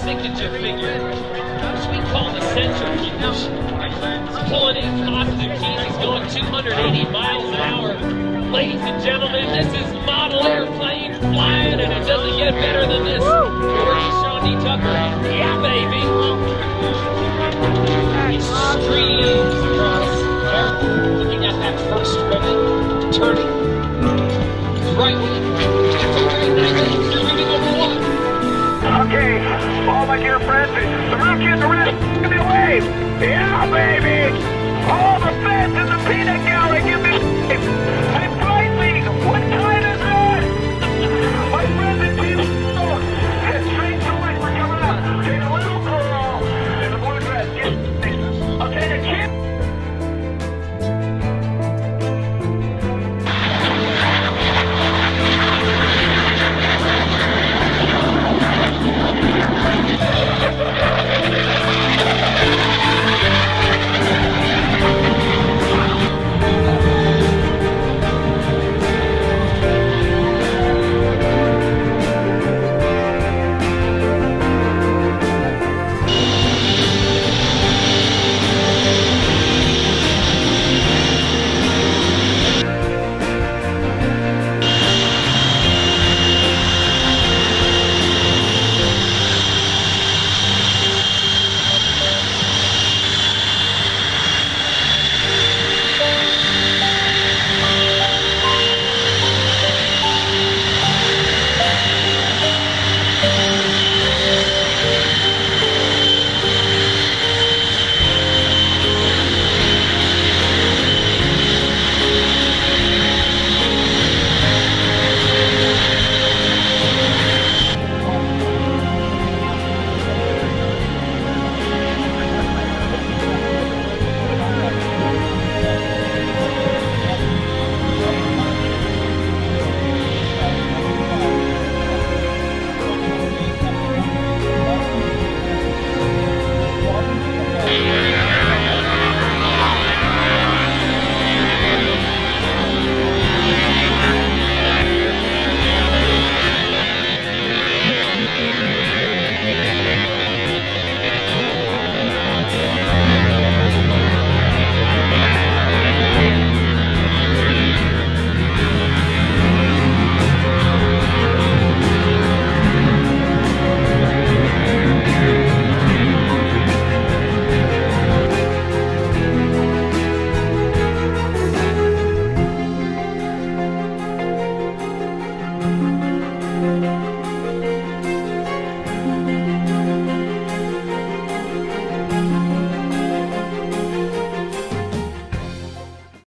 signature figure, which we call the centrifuge. Pulling in positive keys, he's going 280 miles an hour. Ladies and gentlemen, this is model airplane flying, and it doesn't get better than this. Gorgeous Shawn D. Tucker. Yeah, baby. He streams across. Looking at that first ribbon, turning. Right wing. Okay, all my dear friends, the real kids are ready. Give me a wave. Yeah, baby. All the fans in the peanut gallery, give me a wave.